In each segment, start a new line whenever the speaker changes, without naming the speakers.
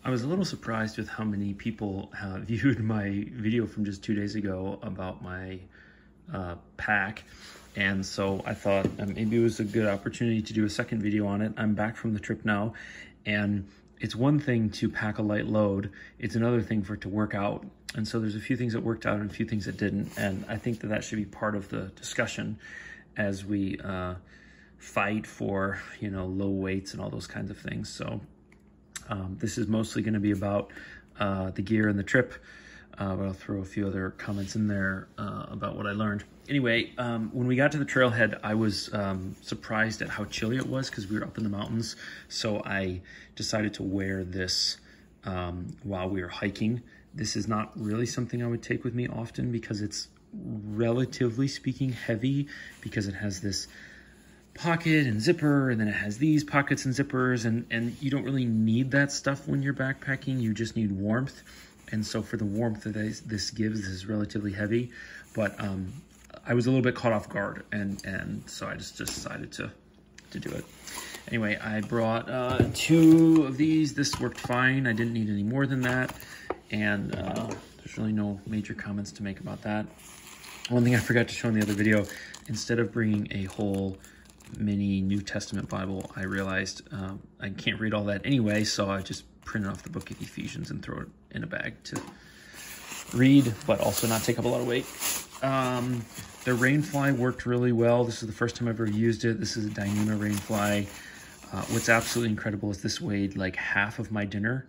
I was a little surprised with how many people viewed my video from just 2 days ago about my pack. And so I thought maybe it was a good opportunity to do a second video on it. I'm back from the trip now, and it's one thing to pack a light load. It's another thing for it to work out. And so there's a few things that worked out and a few things that didn't. And I think that that should be part of the discussion as we fight for, you know, low weights and all those kinds of things. So this is mostly going to be about the gear and the trip, but I'll throw a few other comments in there about what I learned. Anyway, when we got to the trailhead, I was surprised at how chilly it was because we were up in the mountains. So I decided to wear this while we were hiking. This is not really something I would take with me often because it's relatively speaking heavy, because it has this pocket and zipper, and then it has these pockets and zippers, and you don't really need that stuff when you're backpacking. You just need warmth. And so for the warmth that this gives, this is relatively heavy, but I was a little bit caught off guard, and so I just decided to do it. Anyway, I brought 2 of these. This worked fine. I didn't need any more than that, and there's really no major comments to make about that. One thing I forgot to show in the other video, instead of bringing a whole mini New Testament Bible, I realized I can't read all that anyway, so I just printed off the book of Ephesians and throw it in a bag to read, but also not take up a lot of weight. The rainfly worked really well. This is the first time I've ever used it. This is a Dyneema rainfly. What's absolutely incredible is this weighed like half of my dinner.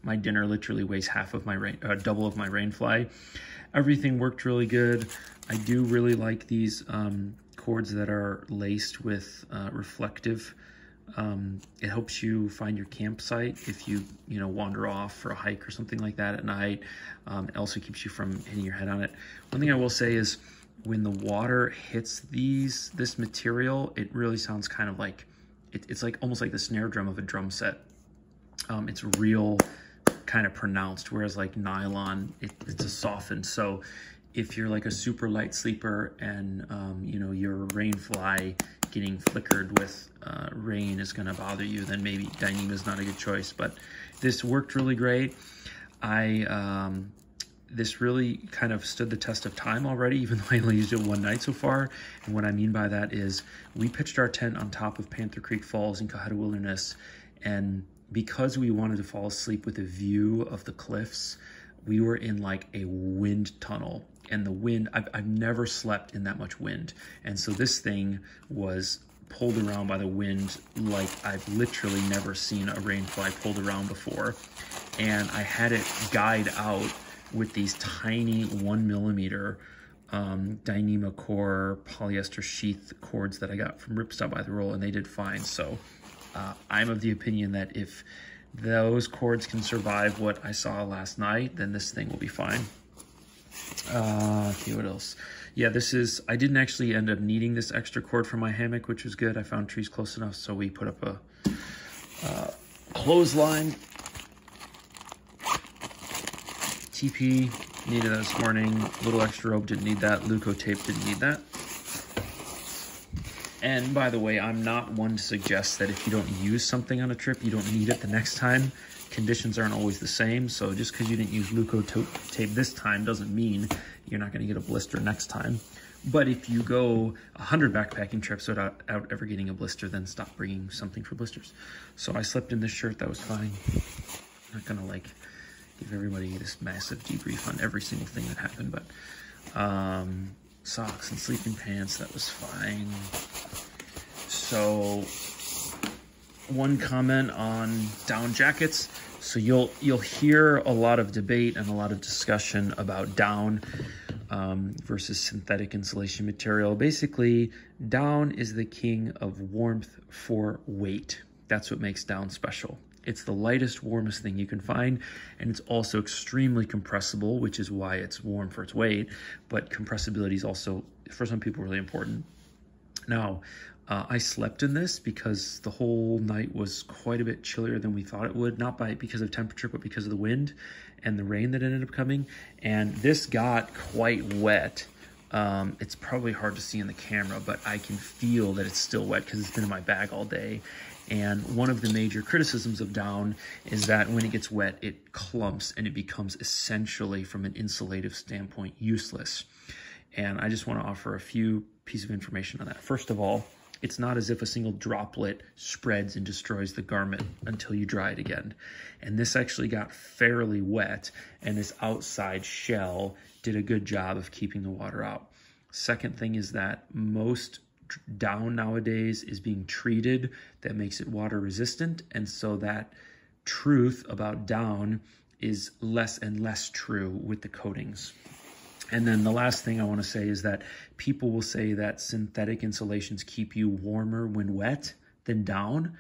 My dinner literally weighs half of my double of my rainfly. Everything worked really good. I do really like these cords that are laced with reflective. It helps you find your campsite if you wander off for a hike or something like that at night. It also keeps you from hitting your head on it. One thing I will say is when the water hits this material, it really sounds kind of like, it's like almost like the snare drum of a drum set. It's real kind of pronounced, whereas like nylon, it's a softened. So if you're like a super light sleeper and your rain fly getting flickered with rain is going to bother you, then maybe Dyneema is not a good choice. But this worked really great. This really kind of stood the test of time already, even though I only used it one night so far. And what I mean by that is we pitched our tent on top of Panther Creek Falls in Cohutta Wilderness, and because we wanted to fall asleep with a view of the cliffs, we were in like a wind tunnel. And the wind, I've never slept in that much wind. And so this thing was pulled around by the wind like I've literally never seen a rainfly pulled around before. And I had it guide out with these tiny 1mm Dyneema core polyester sheath cords that I got from Ripstop by the Roll, and they did fine. So I'm of the opinion that if those cords can survive what I saw last night, then this thing will be fine. Okay, what else? Yeah, I didn't actually end up needing this extra cord for my hammock, which was good. I found trees close enough, so we put up a clothesline. TP needed that this morning. A little extra rope, didn't need that. Leuco tape, didn't need that. And by the way, I'm not one to suggest that if you don't use something on a trip, you don't need it the next time. Conditions aren't always the same, so just because you didn't use Leuco tape this time doesn't mean you're not going to get a blister next time. But if you go 100 backpacking trips without ever getting a blister, then stop bringing something for blisters. So I slept in this shirt, that was fine. I'm not going to like give everybody this massive debrief on every single thing that happened, but socks and sleeping pants, that was fine. So one comment on down jackets. So you'll hear a lot of debate and a lot of discussion about down versus synthetic insulation material. Basically, down is the king of warmth for weight. That's what makes down special. It's the lightest, warmest thing you can find, and it's also extremely compressible, which is why it's warm for its weight, but compressibility is also, for some people, really important. Now, I slept in this because the whole night was quite a bit chillier than we thought it would, not because of temperature, but because of the wind and the rain that ended up coming, and this got quite wet. It's probably hard to see in the camera, but I can feel that it's still wet because it's been in my bag all day. And one of the major criticisms of down is that when it gets wet, it clumps and it becomes essentially, from an insulative standpoint, useless. And I just want to offer a few pieces of information on that. First of all, it's not as if a single droplet spreads and destroys the garment until you dry it again. And this actually got fairly wet, and this outside shell did a good job of keeping the water out. Second thing is that most down nowadays is being treated that makes it water resistant, and so that truth about down is less and less true with the coatings. And then the last thing I want to say is that people will say that synthetic insulations keep you warmer when wet than down.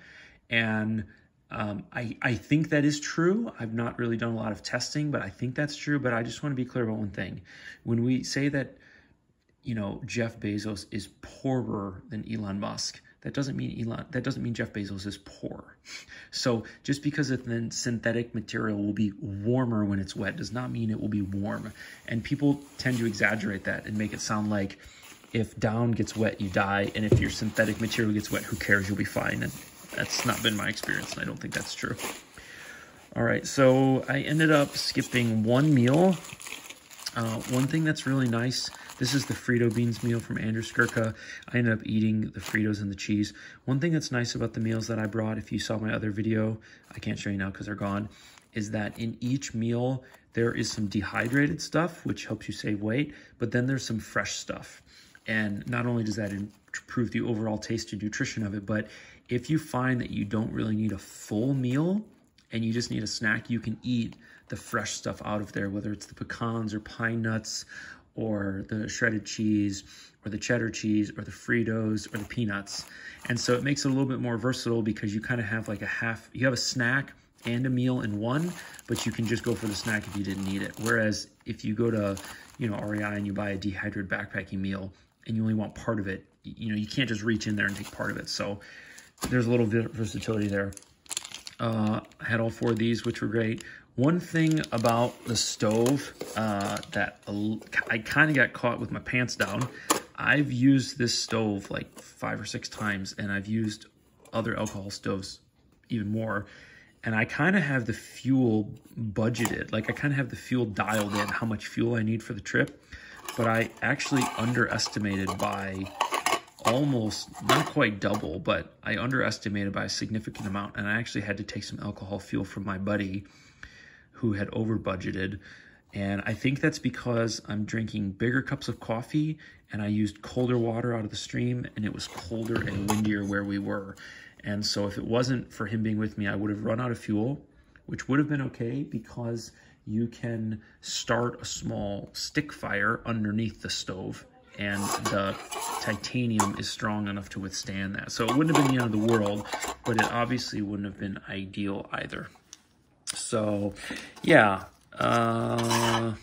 And I think that is true. I've not really done a lot of testing, but I think that's true. But I just want to be clear about one thing. When we say that, you know, Jeff Bezos is poorer than Elon Musk, that doesn't mean Jeff Bezos is poor. So just because the synthetic material will be warmer when it's wet does not mean it will be warm. And people tend to exaggerate that and make it sound like if down gets wet, you die. And if your synthetic material gets wet, who cares? You'll be fine. And that's not been my experience, and I don't think that's true. All right, so I ended up skipping one meal. One thing that's really nice, this is the Frito beans meal from Andrew Skirka. I ended up eating the Fritos and the cheese. One thing that's nice about the meals that I brought, if you saw my other video, I can't show you now because they're gone, is that in each meal, there is some dehydrated stuff, which helps you save weight, but then there's some fresh stuff. And not only does that improve the overall taste and nutrition of it, but if you find that you don't really need a full meal and you just need a snack, you can eat the fresh stuff out of there, whether it's the pecans or pine nuts or the shredded cheese or the cheddar cheese or the Fritos or the peanuts. And so it makes it a little bit more versatile because you kind of have like you have a snack and a meal in one, but you can just go for the snack if you didn't need it. Whereas if you go to, you know, REI and you buy a dehydrated backpacking meal and you only want part of it, you know, you can't just reach in there and take part of it. So there's a little versatility there. I had all four of these, which were great. One thing about the stove that I kind of got caught with my pants down, I've used this stove like 5 or 6 times, and I've used other alcohol stoves even more. And I kind of have the fuel budgeted, like I kind of have the fuel dialed in, how much fuel I need for the trip. But I actually underestimated by almost, not quite double, but I underestimated by a significant amount. And I actually had to take some alcohol fuel from my buddy who had over budgeted. And I think that's because I'm drinking bigger cups of coffee and I used colder water out of the stream, and it was colder and windier where we were. And so if it wasn't for him being with me, I would have run out of fuel, which would have been okay because you can start a small stick fire underneath the stove and the titanium is strong enough to withstand that. So it wouldn't have been the end of the world, but it obviously wouldn't have been ideal either. So yeah, one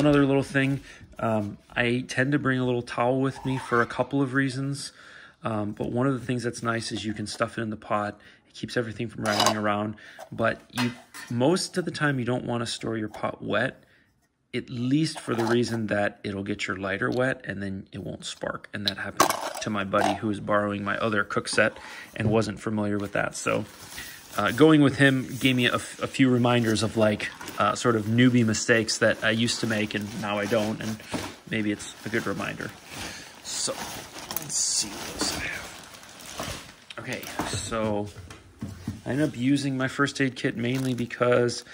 other little thing, I tend to bring a little towel with me for a couple of reasons. But one of the things that's nice is you can stuff it in the pot. It keeps everything from rattling around. But most of the time you don't want to store your pot wet, at least for the reason that it'll get your lighter wet and then it won't spark. And that happened to my buddy who was borrowing my other cook set and wasn't familiar with that. So going with him gave me a few reminders of like sort of newbie mistakes that I used to make and now I don't. And maybe it's a good reminder. So let's see what else I have. Okay, so I ended up using my first aid kit mainly because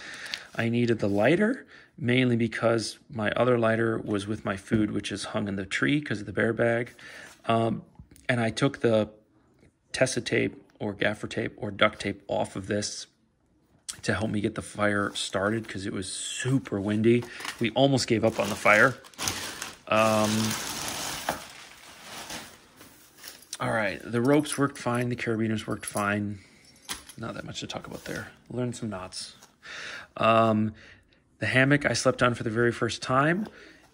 I needed the lighter, mainly because my other lighter was with my food, which is hung in the tree because of the bear bag. And I took the Tessa tape or gaffer tape or duct tape off of this to help me get the fire started because it was super windy. We almost gave up on the fire. All right, the ropes worked fine. The carabiners worked fine. Not that much to talk about there. Learned some knots. The hammock I slept on for the very first time,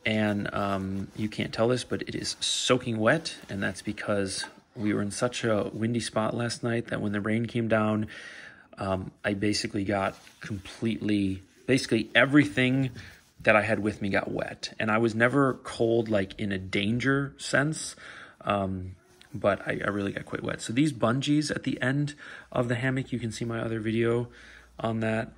and you can't tell this, but it is soaking wet, and that's because we were in such a windy spot last night that when the rain came down, I basically got basically everything that I had with me got wet. And I was never cold like in a danger sense. but I really got quite wet. So these bungees at the end of the hammock, you can see my other video on that.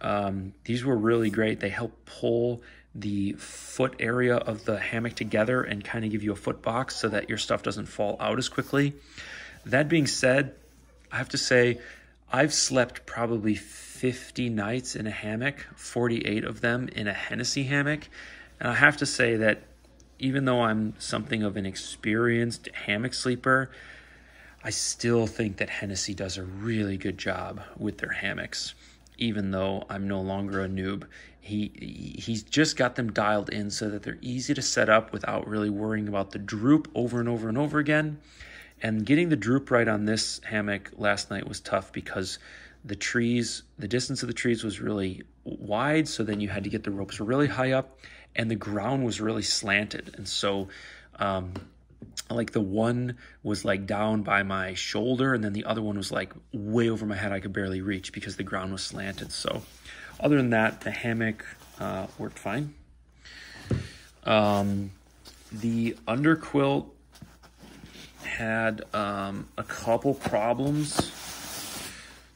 These were really great. They help pull the foot area of the hammock together and kind of give you a foot box so that your stuff doesn't fall out as quickly. That being said, I have to say I've slept probably 50 nights in a hammock, 48 of them in a Hennessy hammock. And I have to say that even though I'm something of an experienced hammock sleeper, I still think that Hennessy does a really good job with their hammocks, even though I'm no longer a noob. He's just got them dialed in so that they're easy to set up without really worrying about the droop over and over and over again. And getting the droop right on this hammock last night was tough because the distance of the trees was really wide, so then you had to get the ropes really high up, and the ground was really slanted. And so like the one was like down by my shoulder, and then the other one was like way over my head. I could barely reach because the ground was slanted. So other than that, the hammock worked fine. The underquilt had a couple problems.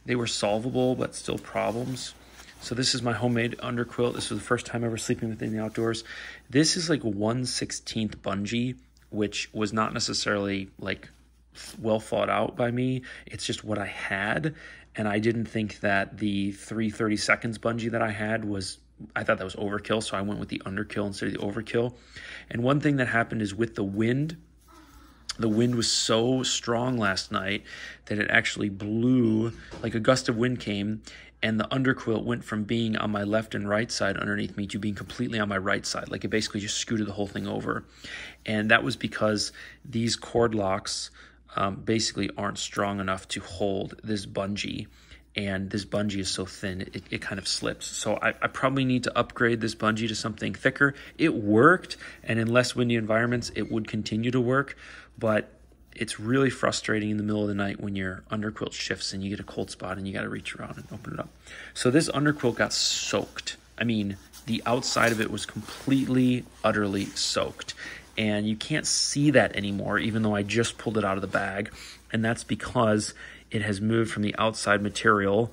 They were solvable, but still problems. So this is my homemade underquilt. This was the first time ever sleeping within the outdoors. This is like 1/16 bungee, which was not necessarily like well thought out by me. It's just what I had. And I didn't think that the 3/32 bungee that I had I thought that was overkill. So I went with the underkill instead of the overkill. And one thing that happened is with the wind was so strong last night that it actually blew, like a gust of wind came, and the underquilt went from being on my left and right side underneath me to being completely on my right side. Like it basically just scooted the whole thing over. And that was because these cord locks basically aren't strong enough to hold this bungee. And this bungee is so thin, it kind of slips. So I probably need to upgrade this bungee to something thicker. It worked, and in less windy environments, it would continue to work. But it's really frustrating in the middle of the night when your underquilt shifts and you get a cold spot and you got to reach around and open it up. So this underquilt got soaked. I mean, the outside of it was completely, utterly soaked. And you can't see that anymore, even though I just pulled it out of the bag. And that's because it has moved from the outside material,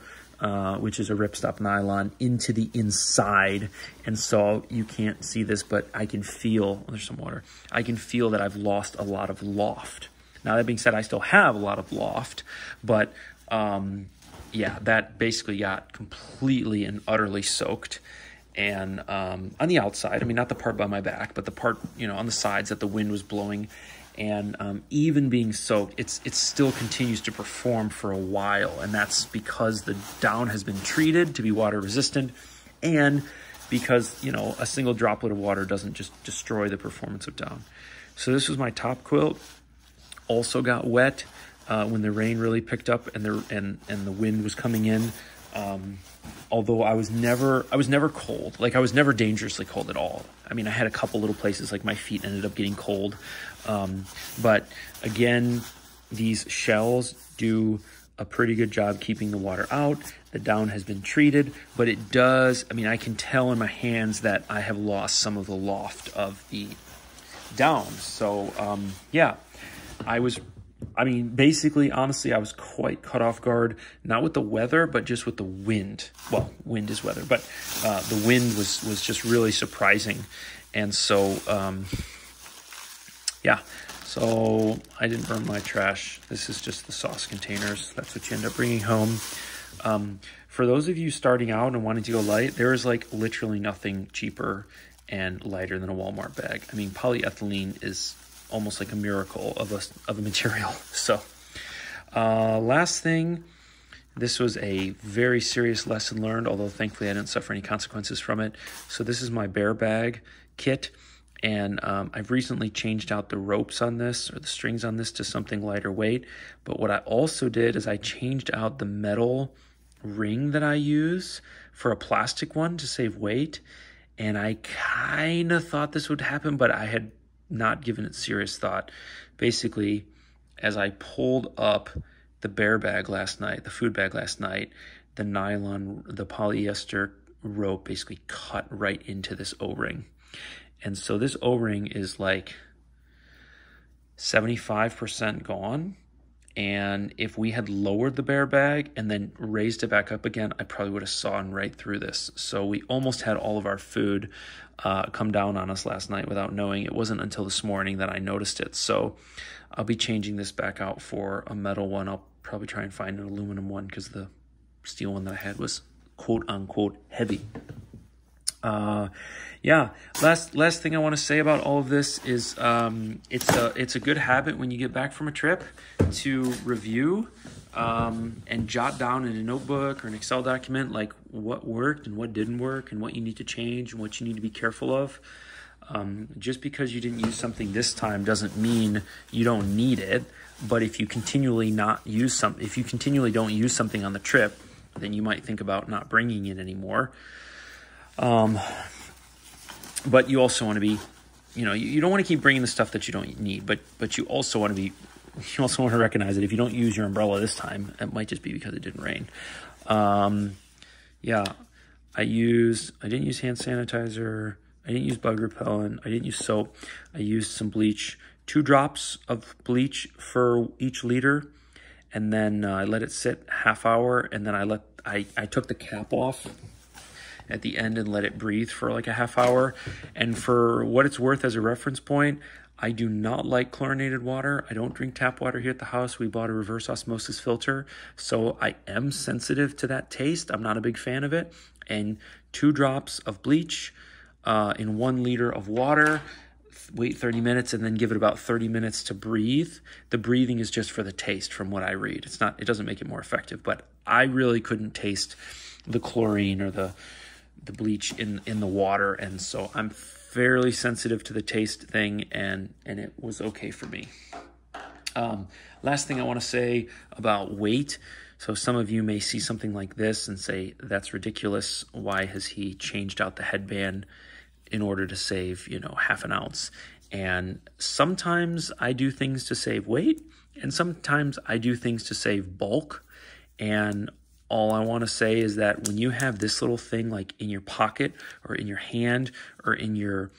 which is a ripstop nylon, into the inside. And so you can't see this, but I can feel, there's some water, I can feel that I've lost a lot of loft. Now, that being said, I still have a lot of loft, but yeah, that basically got completely and utterly soaked. And on the outside, I mean, not the part by my back, but the part, on the sides that the wind was blowing. And even being soaked, it still continues to perform for a while. And that's because the down has been treated to be water resistant, and because, a single droplet of water doesn't just destroy the performance of down. So this was my top quilt. Also got wet when the rain really picked up and the wind was coming in. Although I was never cold. Like I was never dangerously cold at all. I mean, I had a couple little places like my feet ended up getting cold. But again, these shells do a pretty good job keeping the water out. The down has been treated, but it does, I can tell in my hands that I have lost some of the loft of the down. So, yeah, basically, honestly, I was quite caught off guard, not with the weather, but just with the wind. Well, wind is weather, but the wind was just really surprising. And so, yeah, so I didn't burn my trash. This is just the sauce containers. That's what you end up bringing home. For those of you starting out and wanting to go light, there is like literally nothing cheaper and lighter than a Walmart bag. I mean, polyethylene is almost like a miracle of a material. So last thing, this was a very serious lesson learned, although thankfully I didn't suffer any consequences from it. So this is my bear bag kit, and I've recently changed out the ropes on this, or the strings on this, to something lighter weight. But what I also did is I changed out the metal ring that I use for a plastic one to save weight. And I kind of thought this would happen, but I had not given it serious thought. Basically, as I pulled up the bear bag last night, the food bag last night, the polyester rope basically cut right into this O-ring. And so this O-ring is like 75% gone. And if we had lowered the bear bag and then raised it back up again, I probably would have sawn right through this. So we almost had all of our food come down on us last night without knowing. It wasn't until this morning that I noticed it. So I'll be changing this back out for a metal one. I'll probably try and find an aluminum one because the steel one that I had was quote unquote heavy. Yeah, last thing I want to say about all of this is it's a good habit when you get back from a trip to review and jot down in a notebook or an Excel document like what worked and what didn't work and what you need to change and what you need to be careful of. Just because you didn't use something this time doesn't mean you don't need it. But if you continually don't use something on the trip, then you might think about not bringing it anymore. But you also want to be, you don't want to keep bringing the stuff that you don't need, but you also want to recognize that if you don't use your umbrella this time, it might just be because it didn't rain. Yeah, I didn't use hand sanitizer. I didn't use bug repellent. I didn't use soap. I used some bleach, 2 drops of bleach for each liter. And then I let it sit half hour. And then I took the cap off at the end and let it breathe for like a half hour. And for what it's worth as a reference point, I do not like chlorinated water. I don't drink tap water here at the house. We bought a reverse osmosis filter. So I am sensitive to that taste. I'm not a big fan of it. And 2 drops of bleach in 1 liter of water, wait 30 minutes and then give it about 30 minutes to breathe. The breathing is just for the taste from what I read. It doesn't make it more effective, but I really couldn't taste the chlorine or the bleach in the water. And so I'm fairly sensitive to the taste thing and it was okay for me. Last thing I want to say about weight. So some of you may see something like this and say, that's ridiculous. Why has he changed out the headband in order to save, half an ounce? And sometimes I do things to save weight and sometimes I do things to save bulk. And all I want to say is that when you have this little thing like in your pocket or in your hand or in your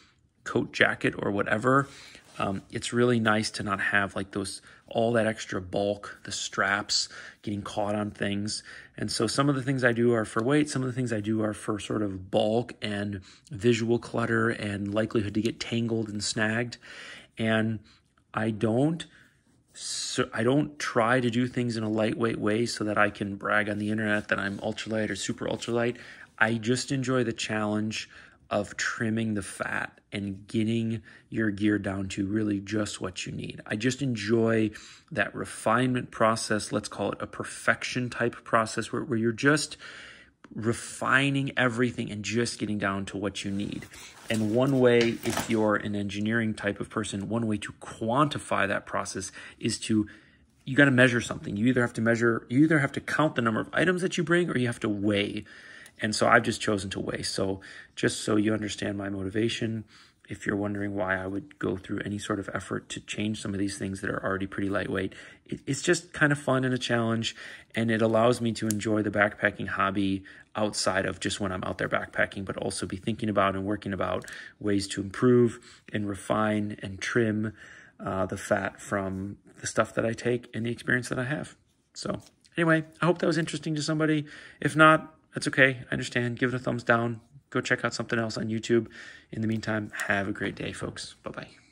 coat jacket or whatever, it's really nice to not have like all that extra bulk, the straps getting caught on things. And so some of the things I do are for weight. Some of the things I do are for sort of bulk and visual clutter and likelihood to get tangled and snagged. And I don't try to do things in a lightweight way so that I can brag on the internet that I'm ultralight or super ultralight. I just enjoy the challenge of trimming the fat and getting your gear down to really just what you need. I just enjoy that refinement process. Let's call it a perfection type process where you're just refining everything and just getting down to what you need. And one way, if you're an engineering type of person, one way to quantify that process is you got to measure something. You either have to count the number of items that you bring or you have to weigh. And so I've just chosen to weigh. So just so you understand my motivation, if you're wondering why I would go through any sort of effort to change some of these things that are already pretty lightweight, it's just kind of fun and a challenge. And it allows me to enjoy the backpacking hobby outside of just when I'm out there backpacking, but also be thinking about and working about ways to improve and refine and trim the fat from the stuff that I take and the experience that I have. So anyway, I hope that was interesting to somebody. If not, that's okay. I understand. Give it a thumbs down. Go check out something else on YouTube. In the meantime, have a great day, folks. Bye-bye.